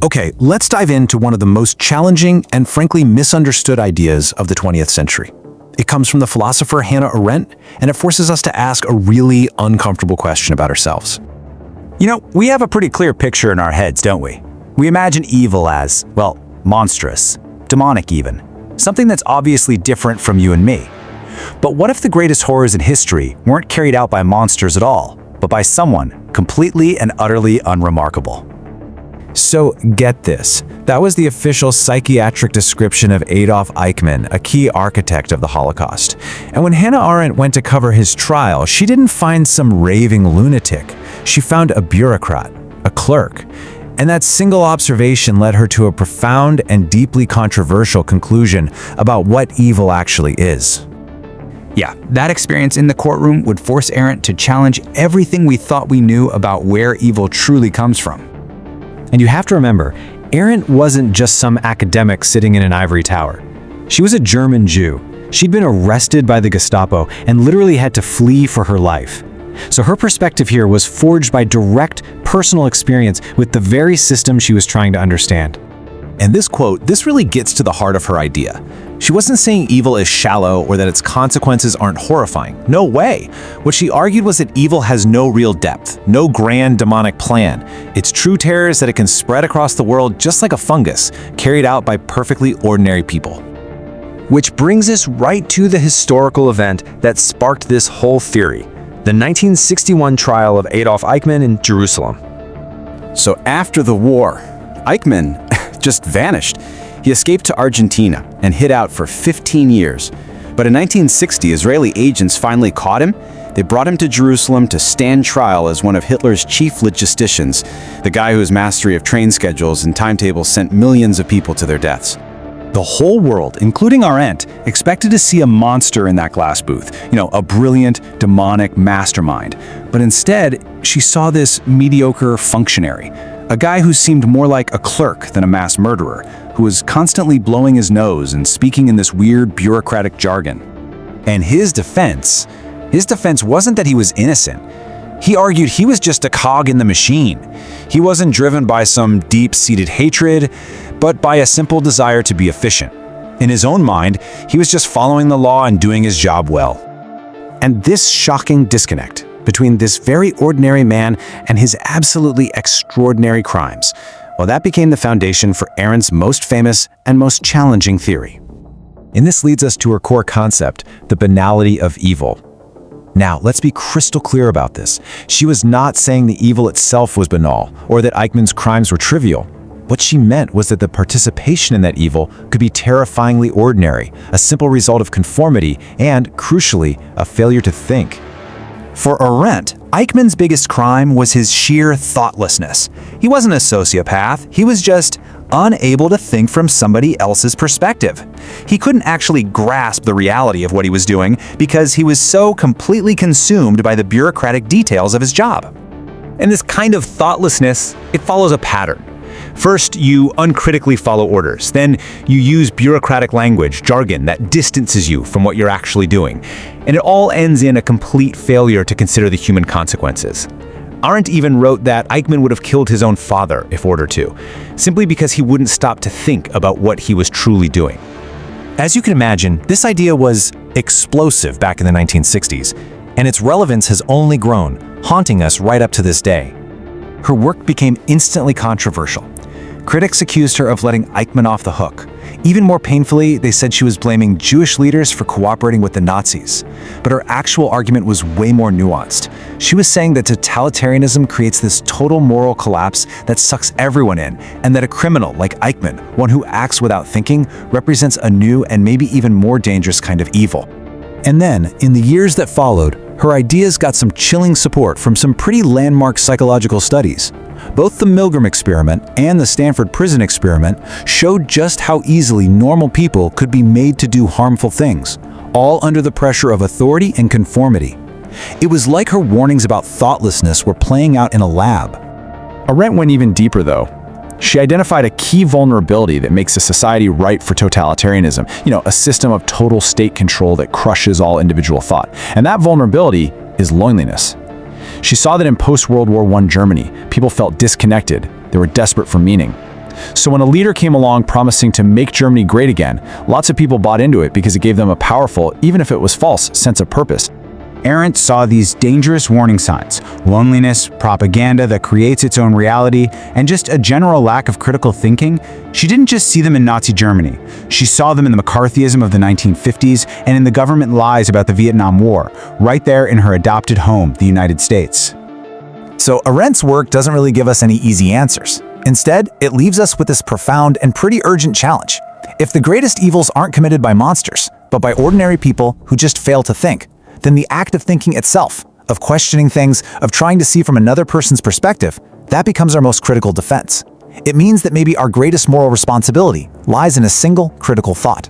Okay, let's dive into one of the most challenging and frankly misunderstood ideas of the 20th century. It comes from the philosopher Hannah Arendt, and it forces us to ask a really uncomfortable question about ourselves. You know, we have a pretty clear picture in our heads, don't we? We imagine evil as, well, monstrous, demonic even, something that's obviously different from you and me. But what if the greatest horrors in history weren't carried out by monsters at all, but by someone completely and utterly unremarkable? So get this, that was the official psychiatric description of Adolf Eichmann, a key architect of the Holocaust. And when Hannah Arendt went to cover his trial, she didn't find some raving lunatic. She found a bureaucrat, a clerk. And that single observation led her to a profound and deeply controversial conclusion about what evil actually is. Yeah, that experience in the courtroom would force Arendt to challenge everything we thought we knew about where evil truly comes from. And you have to remember, Arendt wasn't just some academic sitting in an ivory tower. She was a German Jew. She'd been arrested by the Gestapo and literally had to flee for her life. So her perspective here was forged by direct personal experience with the very system she was trying to understand. And this quote, this really gets to the heart of her idea. She wasn't saying evil is shallow or that its consequences aren't horrifying. No way. What she argued was that evil has no real depth, no grand demonic plan. Its true terror is that it can spread across the world just like a fungus, carried out by perfectly ordinary people. Which brings us right to the historical event that sparked this whole theory, the 1961 trial of Adolf Eichmann in Jerusalem. So after the war, Eichmann just vanished. He escaped to Argentina and hid out for 15 years. But in 1960, Israeli agents finally caught him. They brought him to Jerusalem to stand trial as one of Hitler's chief logisticians, the guy whose mastery of train schedules and timetables sent millions of people to their deaths. The whole world, including Arendt, expected to see a monster in that glass booth, a brilliant, demonic mastermind. But instead, she saw this mediocre functionary, a guy who seemed more like a clerk than a mass murderer, who was constantly blowing his nose and speaking in this weird bureaucratic jargon. And his defense wasn't that he was innocent. He argued he was just a cog in the machine. He wasn't driven by some deep-seated hatred, but by a simple desire to be efficient. In his own mind, he was just following the law and doing his job well. And this shocking disconnect between this very ordinary man and his absolutely extraordinary crimes, well, that became the foundation for Arendt's most famous and most challenging theory. And this leads us to her core concept, the banality of evil. Now, let's be crystal clear about this. She was not saying the evil itself was banal, or that Eichmann's crimes were trivial. What she meant was that the participation in that evil could be terrifyingly ordinary, a simple result of conformity, and, crucially, a failure to think. For Arendt, Eichmann's biggest crime was his sheer thoughtlessness. He wasn't a sociopath, he was just unable to think from somebody else's perspective. He couldn't actually grasp the reality of what he was doing because he was so completely consumed by the bureaucratic details of his job. And this kind of thoughtlessness, it follows a pattern. First, you uncritically follow orders. Then you use bureaucratic language, jargon that distances you from what you're actually doing. And it all ends in a complete failure to consider the human consequences. Arendt even wrote that Eichmann would have killed his own father if ordered to, simply because he wouldn't stop to think about what he was truly doing. As you can imagine, this idea was explosive back in the 1960s, and its relevance has only grown, haunting us right up to this day. Her work became instantly controversial. Critics accused her of letting Eichmann off the hook. Even more painfully, they said she was blaming Jewish leaders for cooperating with the Nazis. But her actual argument was way more nuanced. She was saying that totalitarianism creates this total moral collapse that sucks everyone in, and that a criminal like Eichmann, one who acts without thinking, represents a new and maybe even more dangerous kind of evil. And then, in the years that followed, her ideas got some chilling support from some pretty landmark psychological studies. Both the Milgram experiment and the Stanford prison experiment showed just how easily normal people could be made to do harmful things, all under the pressure of authority and conformity. It was like her warnings about thoughtlessness were playing out in a lab. Arendt went even deeper, though. She identified a key vulnerability that makes a society ripe for totalitarianism, a system of total state control that crushes all individual thought. And that vulnerability is loneliness. She saw that in post-World War I Germany, people felt disconnected, they were desperate for meaning. So when a leader came along promising to make Germany great again, lots of people bought into it because it gave them a powerful, even if it was false, sense of purpose. Arendt saw these dangerous warning signs: loneliness, propaganda that creates its own reality, and just a general lack of critical thinking. She didn't just see them in Nazi Germany. She saw them in the McCarthyism of the 1950s and in the government lies about the Vietnam War, right there in her adopted home, the United States. So Arendt's work doesn't really give us any easy answers. Instead, it leaves us with this profound and pretty urgent challenge. If the greatest evils aren't committed by monsters, but by ordinary people who just fail to think, then the act of thinking itself, of questioning things, of trying to see from another person's perspective, that becomes our most critical defense. It means that maybe our greatest moral responsibility lies in a single critical thought.